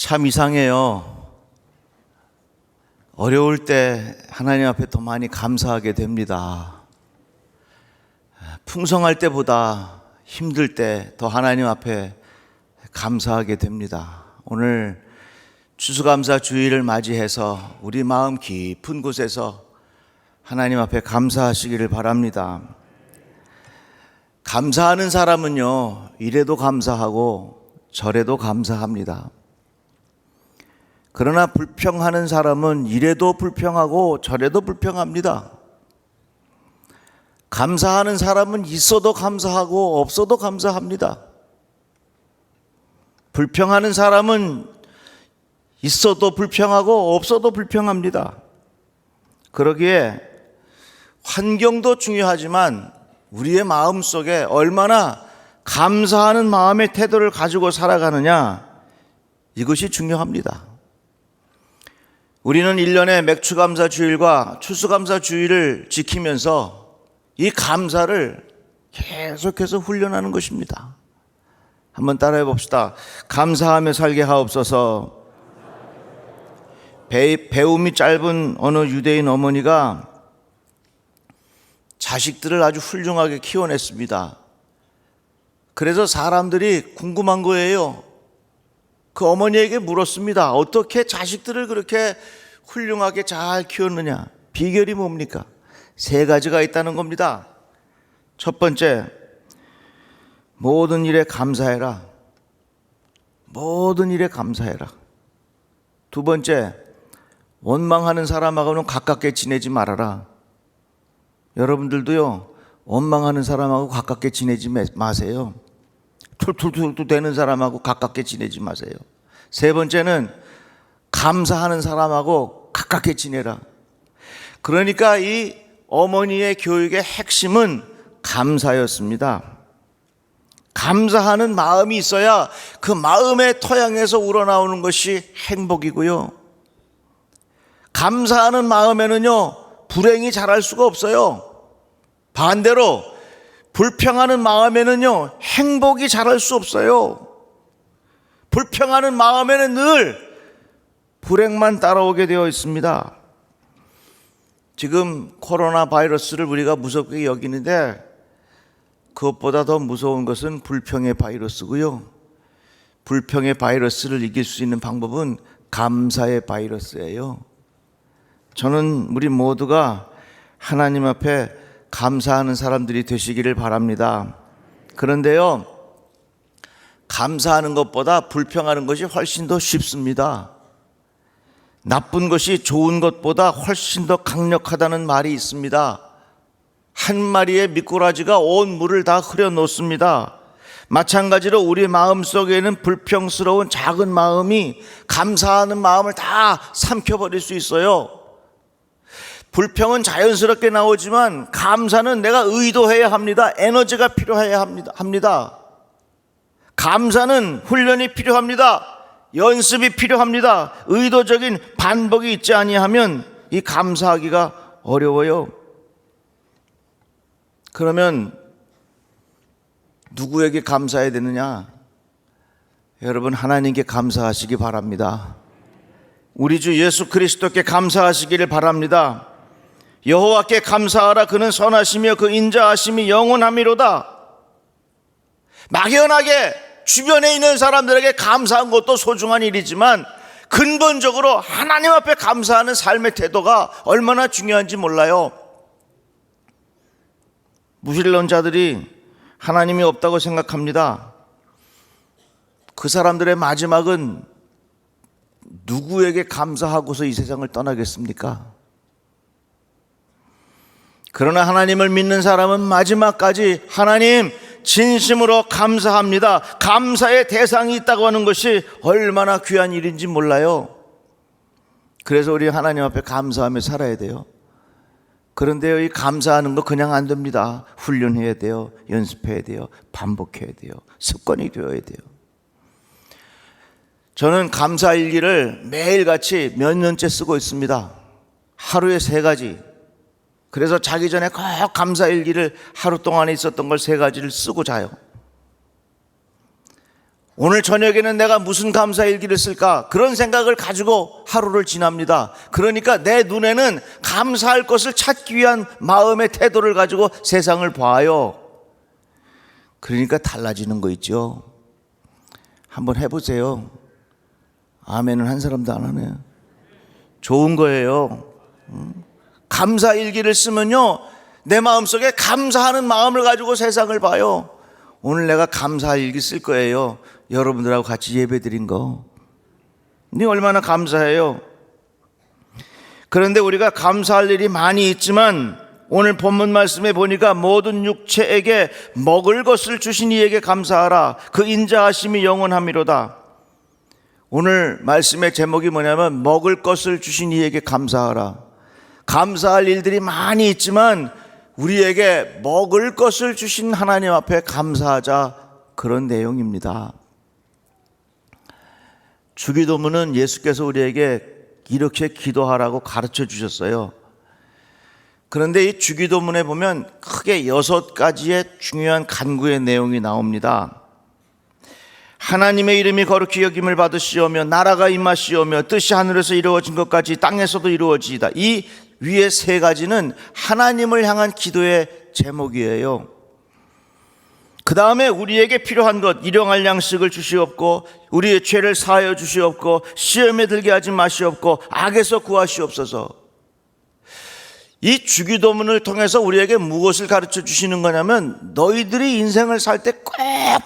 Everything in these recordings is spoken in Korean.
참 이상해요. 어려울 때 하나님 앞에 더 많이 감사하게 됩니다. 풍성할 때보다 힘들 때 더 하나님 앞에 감사하게 됩니다. 오늘 추수감사 주일을 맞이해서 우리 마음 깊은 곳에서 하나님 앞에 감사하시기를 바랍니다. 감사하는 사람은요, 이래도 감사하고 저래도 감사합니다. 그러나 불평하는 사람은 이래도 불평하고 저래도 불평합니다. 감사하는 사람은 있어도 감사하고 없어도 감사합니다. 불평하는 사람은 있어도 불평하고 없어도 불평합니다. 그러기에 환경도 중요하지만 우리의 마음 속에 얼마나 감사하는 마음의 태도를 가지고 살아가느냐, 이것이 중요합니다. 우리는 1년에 맥추감사 주일과 추수감사 주일을 지키면서 이 감사를 계속해서 훈련하는 것입니다. 한번 따라해 봅시다. 감사하며 살게 하옵소서. 배움이 짧은 어느 유대인 어머니가 자식들을 아주 훌륭하게 키워냈습니다. 그래서 사람들이 궁금한 거예요. 그 어머니에게 물었습니다. 어떻게 자식들을 그렇게 훌륭하게 잘 키웠느냐? 비결이 뭡니까? 3가지가 있다는 겁니다. 첫 번째, 모든 일에 감사해라. 모든 일에 감사해라. 두 번째, 원망하는 사람하고는 가깝게 지내지 말아라. 여러분들도요, 원망하는 사람하고 가깝게 지내지 마세요. 툴툴툴 대는 사람하고 가깝게 지내지 마세요. 세 번째는 감사하는 사람하고 가깝게 지내라. 그러니까 이 어머니의 교육의 핵심은 감사였습니다. 감사하는 마음이 있어야 그 마음의 토양에서 우러나오는 것이 행복이고요. 감사하는 마음에는요, 불행이 자랄 수가 없어요. 반대로 불평하는 마음에는요, 행복이 자랄 수 없어요. 불평하는 마음에는 늘 불행만 따라오게 되어 있습니다. 지금 코로나 바이러스를 우리가 무섭게 여기는데 그것보다 더 무서운 것은 불평의 바이러스고요. 불평의 바이러스를 이길 수 있는 방법은 감사의 바이러스예요. 저는 우리 모두가 하나님 앞에 감사하는 사람들이 되시기를 바랍니다. 그런데요, 감사하는 것보다 불평하는 것이 훨씬 더 쉽습니다. 나쁜 것이 좋은 것보다 훨씬 더 강력하다는 말이 있습니다. 한 마리의 미꾸라지가 온 물을 다 흐려놓습니다. 마찬가지로 우리 마음속에는 불평스러운 작은 마음이 감사하는 마음을 다 삼켜버릴 수 있어요. 불평은 자연스럽게 나오지만 감사는 내가 의도해야 합니다. 에너지가 필요해야 합니다. 감사는 훈련이 필요합니다. 연습이 필요합니다. 의도적인 반복이 있지 아니하면 이 감사하기가 어려워요. 그러면 누구에게 감사해야 되느냐? 여러분, 하나님께 감사하시기 바랍니다. 우리 주 예수 그리스도께 감사하시기를 바랍니다. 여호와께 감사하라. 그는 선하시며 그 인자하심이 영원하미로다. 막연하게 주변에 있는 사람들에게 감사한 것도 소중한 일이지만 근본적으로 하나님 앞에 감사하는 삶의 태도가 얼마나 중요한지 몰라요. 무신론자들이 하나님이 없다고 생각합니다. 그 사람들의 마지막은 누구에게 감사하고서 이 세상을 떠나겠습니까? 그러나 하나님을 믿는 사람은 마지막까지 하나님 진심으로 감사합니다. 감사의 대상이 있다고 하는 것이 얼마나 귀한 일인지 몰라요. 그래서 우리 하나님 앞에 감사하며 살아야 돼요. 그런데요, 이 감사하는 거 그냥 안 됩니다. 훈련해야 돼요. 연습해야 돼요. 반복해야 돼요. 습관이 되어야 돼요. 저는 감사 일기를 매일같이 몇 년째 쓰고 있습니다. 하루에 3가지. 그래서 자기 전에 꼭 감사 일기를 하루 동안에 있었던 걸 3가지를 쓰고 자요. 오늘 저녁에는 내가 무슨 감사 일기를 쓸까? 그런 생각을 가지고 하루를 지납니다. 그러니까 내 눈에는 감사할 것을 찾기 위한 마음의 태도를 가지고 세상을 봐요. 그러니까 달라지는 거 있죠. 한번 해보세요. 아멘은 한 사람도 안 하네요. 좋은 거예요. 감사 일기를 쓰면요, 내 마음속에 감사하는 마음을 가지고 세상을 봐요. 오늘 내가 감사 일기 쓸 거예요. 여러분들하고 같이 예배드린 거. 네 얼마나 감사해요. 그런데 우리가 감사할 일이 많이 있지만 오늘 본문 말씀에 보니까 모든 육체에게 먹을 것을 주신 이에게 감사하라. 그 인자하심이 영원함이로다. 오늘 말씀의 제목이 뭐냐면 먹을 것을 주신 이에게 감사하라. 감사할 일들이 많이 있지만 우리에게 먹을 것을 주신 하나님 앞에 감사하자, 그런 내용입니다. 주기도문은 예수께서 우리에게 이렇게 기도하라고 가르쳐 주셨어요. 그런데 이 주기도문에 보면 크게 6가지의 중요한 간구의 내용이 나옵니다. 하나님의 이름이 거룩히 여김을 받으시오며 나라가 임하시오며 뜻이 하늘에서 이루어진 것 같이 땅에서도 이루어지이다. 이 위에 3가지는 하나님을 향한 기도의 제목이에요. 그 다음에 우리에게 필요한 것, 일용할 양식을 주시옵고 우리의 죄를 사하여 주시옵고 시험에 들게 하지 마시옵고 악에서 구하시옵소서. 이 주기도문을 통해서 우리에게 무엇을 가르쳐 주시는 거냐면, 너희들이 인생을 살 때 꼭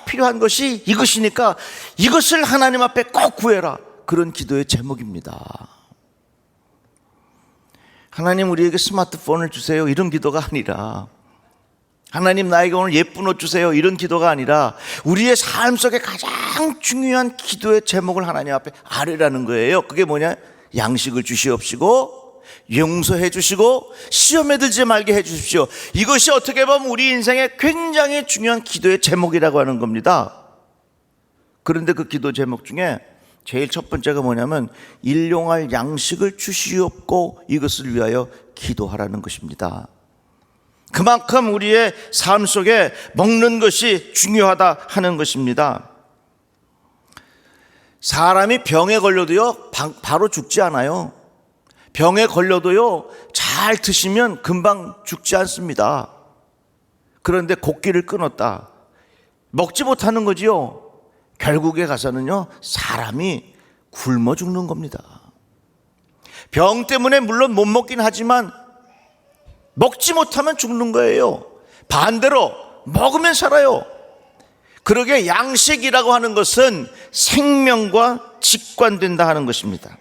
필요한 것이 이것이니까 이것을 하나님 앞에 꼭 구해라, 그런 기도의 제목입니다. 하나님 우리에게 스마트폰을 주세요, 이런 기도가 아니라, 하나님 나에게 오늘 예쁜 옷 주세요, 이런 기도가 아니라, 우리의 삶 속에 가장 중요한 기도의 제목을 하나님 앞에 아뢰라는 거예요. 그게 뭐냐? 양식을 주시옵시고 용서해 주시고 시험에 들지 말게 해 주십시오. 이것이 어떻게 보면 우리 인생의 굉장히 중요한 기도의 제목이라고 하는 겁니다. 그런데 그 기도 제목 중에 제일 첫 번째가 뭐냐면 일용할 양식을 주시옵고 이것을 위하여 기도하라는 것입니다. 그만큼 우리의 삶 속에 먹는 것이 중요하다 하는 것입니다. 사람이 병에 걸려도요 바로 죽지 않아요. 병에 걸려도요 잘 드시면 금방 죽지 않습니다. 그런데 곡기를 끊었다, 먹지 못하는 거지요. 결국에 가서는요 사람이 굶어 죽는 겁니다. 병 때문에 물론 못 먹긴 하지만 먹지 못하면 죽는 거예요. 반대로 먹으면 살아요. 그러게 양식이라고 하는 것은 생명과 직관된다 하는 것입니다.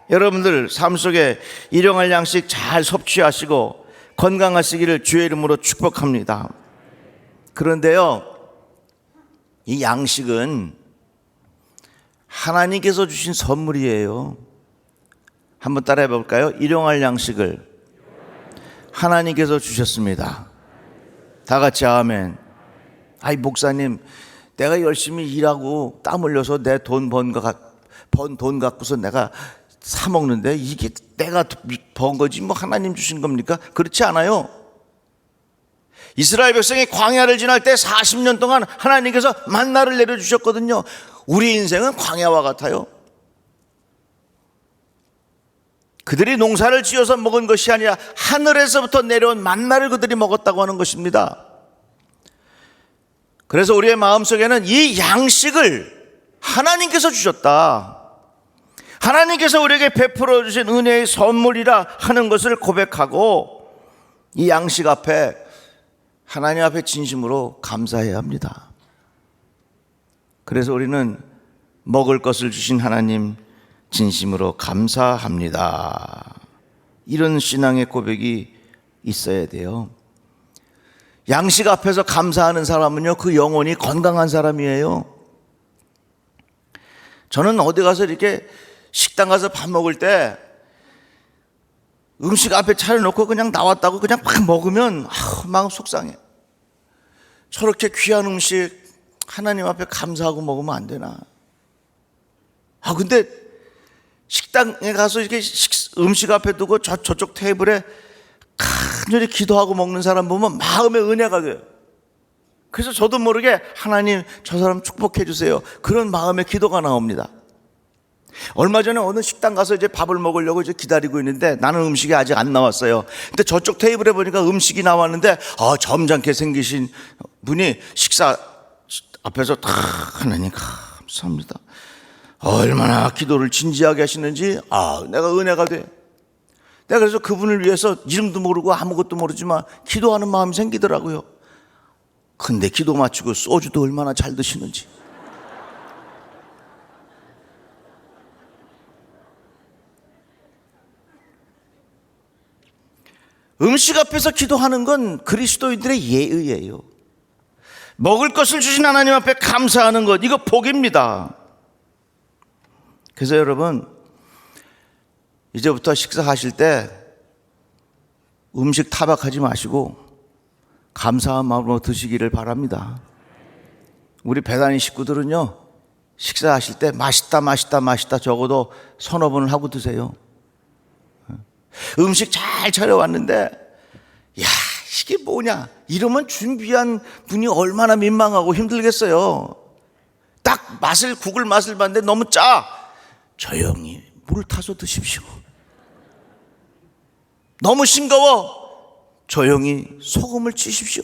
여러분들 삶 속에 일용할 양식 잘 섭취하시고 건강하시기를 주의 이름으로 축복합니다. 그런데요, 이 양식은 하나님께서 주신 선물이에요. 한번 따라해 볼까요? 일용할 양식을 하나님께서 주셨습니다. 다 같이 아멘. 아이 목사님, 내가 열심히 일하고 땀 흘려서 내 돈 번 돈 갖고서 내가 사 먹는데 이게 내가 번 거지 뭐 하나님 주신 겁니까? 그렇지 않아요. 이스라엘 백성이 광야를 지날 때 40년 동안 하나님께서 만나를 내려주셨거든요. 우리 인생은 광야와 같아요. 그들이 농사를 지어서 먹은 것이 아니라 하늘에서부터 내려온 만나를 그들이 먹었다고 하는 것입니다. 그래서 우리의 마음속에는 이 양식을 하나님께서 주셨다, 하나님께서 우리에게 베풀어 주신 은혜의 선물이라 하는 것을 고백하고 이 양식 앞에 하나님 앞에 진심으로 감사해야 합니다. 그래서 우리는 먹을 것을 주신 하나님 진심으로 감사합니다, 이런 신앙의 고백이 있어야 돼요. 양식 앞에서 감사하는 사람은요 그 영혼이 건강한 사람이에요. 저는 어디 가서 이렇게 식당 가서 밥 먹을 때 음식 앞에 차려놓고 그냥 나왔다고 그냥 막 먹으면 마음 속상해. 저렇게 귀한 음식 하나님 앞에 감사하고 먹으면 안 되나? 근데 식당에 가서 이렇게 음식 앞에 두고 저쪽 테이블에 간절히 기도하고 먹는 사람 보면 마음의 은혜가 돼요. 그래서 저도 모르게 하나님 저 사람 축복해 주세요, 그런 마음의 기도가 나옵니다. 얼마 전에 어느 식당 가서 이제 밥을 먹으려고 이제 기다리고 있는데 나는 음식이 아직 안 나왔어요. 근데 저쪽 테이블에 보니까 음식이 나왔는데 점잖게 생기신 분이 식사 앞에서 다 하나님 감사합니다, 얼마나 기도를 진지하게 하시는지 내가 은혜가 돼. 내가 그래서 그분을 위해서 이름도 모르고 아무것도 모르지만 기도하는 마음이 생기더라고요. 근데 기도 마치고 소주도 얼마나 잘 드시는지. 음식 앞에서 기도하는 건 그리스도인들의 예의예요. 먹을 것을 주신 하나님 앞에 감사하는 것, 이거 복입니다. 그래서 여러분, 이제부터 식사하실 때 음식 타박하지 마시고 감사한 마음으로 드시기를 바랍니다. 우리 배단위 식구들은요, 식사하실 때 맛있다 적어도 서너 번을 하고 드세요. 음식 잘 차려왔는데 이게 뭐냐 이러면 준비한 분이 얼마나 민망하고 힘들겠어요. 딱 국을 맛을 봤는데 너무 짜, 조용히 물 타서 드십시오. 너무 싱거워, 조용히 소금을 치십시오.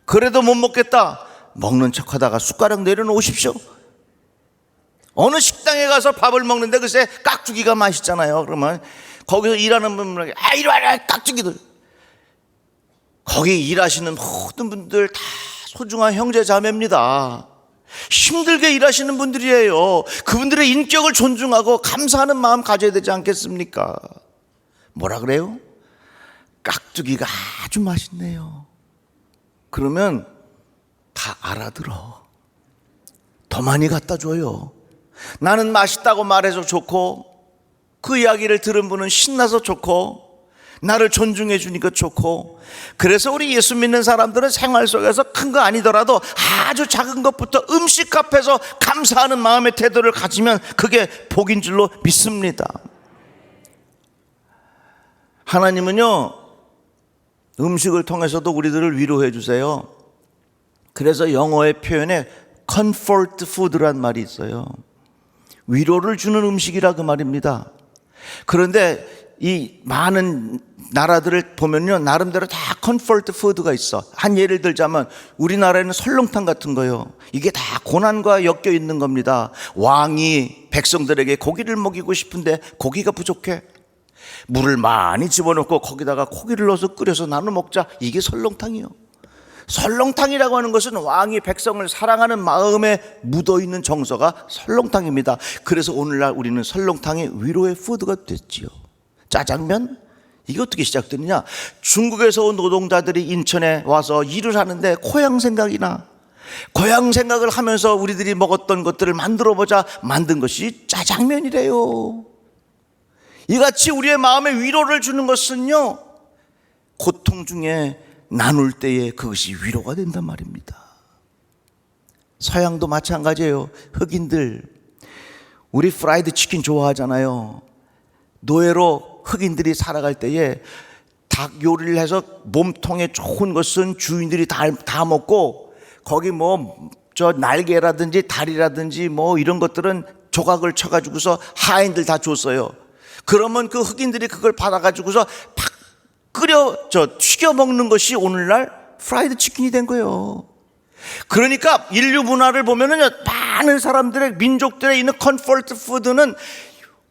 그래도 못 먹겠다, 먹는 척하다가 숟가락 내려놓으십시오. 어느 식당에 가서 밥을 먹는데 글쎄 깍두기가 맛있잖아요. 그러면 거기서 일하는 분들에게 이리 와라 깍두기들. 거기 일하시는 모든 분들 다 소중한 형제 자매입니다. 힘들게 일하시는 분들이에요. 그분들의 인격을 존중하고 감사하는 마음 가져야 되지 않겠습니까? 뭐라 그래요? 깍두기가 아주 맛있네요. 그러면 다 알아들어. 더 많이 갖다 줘요. 나는 맛있다고 말해서 좋고, 그 이야기를 들은 분은 신나서 좋고, 나를 존중해 주니까 좋고. 그래서 우리 예수 믿는 사람들은 생활 속에서 큰 거 아니더라도 아주 작은 것부터 음식 앞에서 감사하는 마음의 태도를 가지면 그게 복인 줄로 믿습니다. 하나님은요, 음식을 통해서도 우리들을 위로해 주세요. 그래서 영어의 표현에 comfort food란 말이 있어요. 위로를 주는 음식이라 그 말입니다. 그런데 이 많은 나라들을 보면요, 나름대로 다 comfort food가 있어. 한 예를 들자면 우리나라에는 설렁탕 같은 거요. 이게 다 고난과 엮여 있는 겁니다. 왕이 백성들에게 고기를 먹이고 싶은데 고기가 부족해. 물을 많이 집어넣고 거기다가 고기를 넣어서 끓여서 나눠 먹자. 이게 설렁탕이요. 설렁탕이라고 하는 것은 왕이 백성을 사랑하는 마음에 묻어있는 정서가 설렁탕입니다. 그래서 오늘날 우리는 설렁탕이 위로의 푸드가 됐지요. 짜장면? 이게 어떻게 시작되느냐? 중국에서 온 노동자들이 인천에 와서 일을 하는데 고향 생각이 나. 고향 생각을 하면서 우리들이 먹었던 것들을 만들어보자. 만든 것이 짜장면이래요. 이같이 우리의 마음에 위로를 주는 것은요, 고통 중에 나눌 때에 그것이 위로가 된단 말입니다. 서양도 마찬가지예요. 흑인들, 우리 프라이드 치킨 좋아하잖아요. 노예로 흑인들이 살아갈 때에 닭 요리를 해서 몸통에 좋은 것은 주인들이 다 먹고, 거기 저 날개라든지 다리라든지 이런 것들은 조각을 쳐가지고서 하인들 다 줬어요. 그러면 그 흑인들이 그걸 받아가지고서 팍 튀겨 먹는 것이 오늘날 프라이드 치킨이 된 거예요. 그러니까 인류 문화를 보면은 많은 사람들의 민족들의 있는 컴포트 푸드는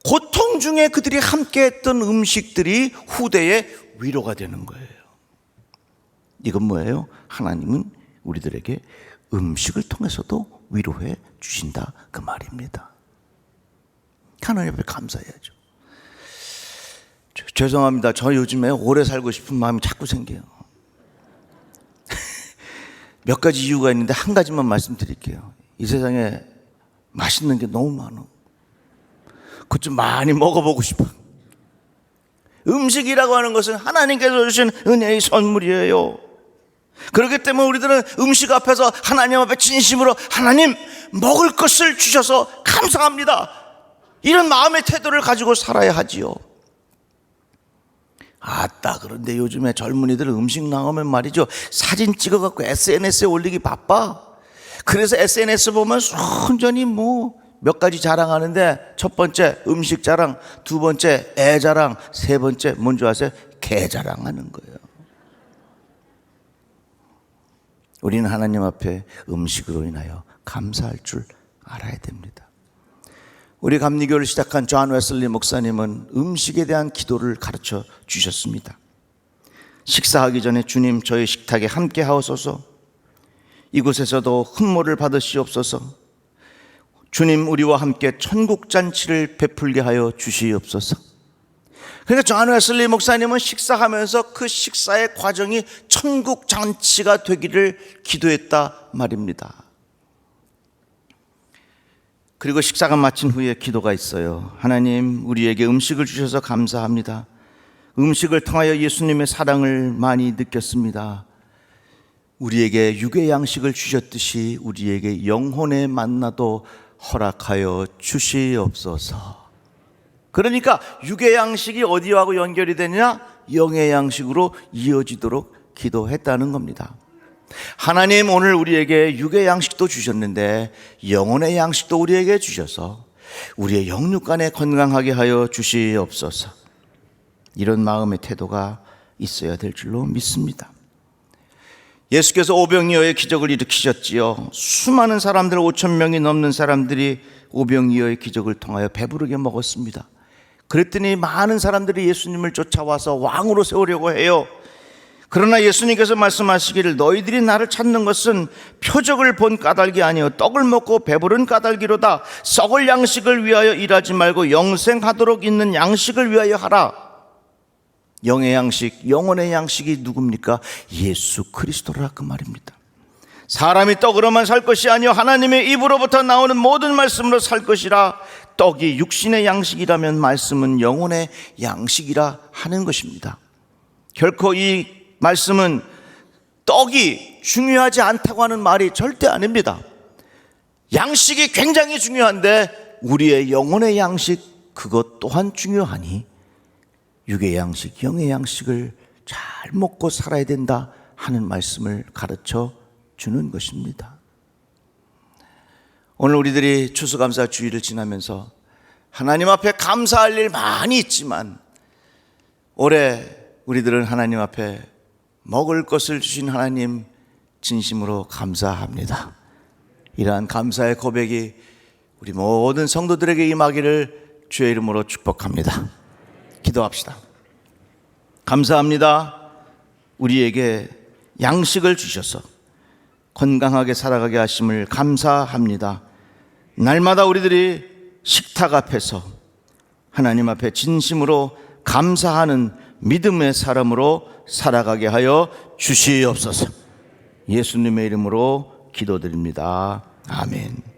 고통 중에 그들이 함께 했던 음식들이 후대에 위로가 되는 거예요. 이건 뭐예요? 하나님은 우리들에게 음식을 통해서도 위로해 주신다 그 말입니다. 하나님 앞에 감사해야죠. 죄송합니다. 저 요즘에 오래 살고 싶은 마음이 자꾸 생겨요. 몇 가지 이유가 있는데 한 가지만 말씀드릴게요. 이 세상에 맛있는 게 너무 많아. 그것 좀 많이 먹어보고 싶어. 음식이라고 하는 것은 하나님께서 주신 은혜의 선물이에요. 그렇기 때문에 우리들은 음식 앞에서 하나님 앞에 진심으로 하나님 먹을 것을 주셔서 감사합니다, 이런 마음의 태도를 가지고 살아야 하지요. 아따, 그런데 요즘에 젊은이들은 음식 나오면 말이죠, 사진 찍어갖고 SNS에 올리기 바빠. 그래서 SNS 보면 순전히 몇 가지 자랑하는데, 첫 번째 음식 자랑, 두 번째 애 자랑, 세 번째 뭔지 아세요? 개 자랑하는 거예요. 우리는 하나님 앞에 음식으로 인하여 감사할 줄 알아야 됩니다. 우리 감리교를 시작한 존 웨슬리 목사님은 음식에 대한 기도를 가르쳐 주셨습니다. 식사하기 전에 주님, 저희 식탁에 함께 하옵소서. 이곳에서도 흠모를 받으시옵소서. 주님, 우리와 함께 천국 잔치를 베풀게 하여 주시옵소서. 그러니까 존 웨슬리 목사님은 식사하면서 그 식사의 과정이 천국 잔치가 되기를 기도했다 말입니다. 그리고 식사가 마친 후에 기도가 있어요. 하나님, 우리에게 음식을 주셔서 감사합니다. 음식을 통하여 예수님의 사랑을 많이 느꼈습니다. 우리에게 육의 양식을 주셨듯이 우리에게 영혼의 만나도 허락하여 주시옵소서. 그러니까 육의 양식이 어디하고 연결이 되냐? 영의 양식으로 이어지도록 기도했다는 겁니다. 하나님, 오늘 우리에게 육의 양식도 주셨는데 영혼의 양식도 우리에게 주셔서 우리의 영육간에 건강하게 하여 주시옵소서. 이런 마음의 태도가 있어야 될 줄로 믿습니다. 예수께서 오병이어의 기적을 일으키셨지요. 수많은 사람들, 5,000명이 넘는 사람들이 오병이어의 기적을 통하여 배부르게 먹었습니다. 그랬더니 많은 사람들이 예수님을 쫓아와서 왕으로 세우려고 해요. 그러나 예수님께서 말씀하시기를, 너희들이 나를 찾는 것은 표적을 본 까닭이 아니요 떡을 먹고 배부른 까닭이로다. 썩을 양식을 위하여 일하지 말고 영생하도록 있는 양식을 위하여 하라. 영의 양식, 영혼의 양식이 누굽니까? 예수 그리스도라, 그 말입니다. 사람이 떡으로만 살 것이 아니요 하나님의 입으로부터 나오는 모든 말씀으로 살 것이라. 떡이 육신의 양식이라면 말씀은 영혼의 양식이라 하는 것입니다. 결코 이 말씀은 떡이 중요하지 않다고 하는 말이 절대 아닙니다. 양식이 굉장히 중요한데 우리의 영혼의 양식, 그것 또한 중요하니 육의 양식, 영의 양식을 잘 먹고 살아야 된다 하는 말씀을 가르쳐 주는 것입니다. 오늘 우리들이 추수감사 주일을 지나면서 하나님 앞에 감사할 일 많이 있지만, 올해 우리들은 하나님 앞에 먹을 것을 주신 하나님 진심으로 감사합니다. 이러한 감사의 고백이 우리 모든 성도들에게 임하기를 주의 이름으로 축복합니다. 기도합시다. 감사합니다. 우리에게 양식을 주셔서 건강하게 살아가게 하심을 감사합니다. 날마다 우리들이 식탁 앞에서 하나님 앞에 진심으로 감사하는 믿음의 사람으로 살아가게 하여 주시옵소서. 예수님의 이름으로 기도드립니다. 아멘.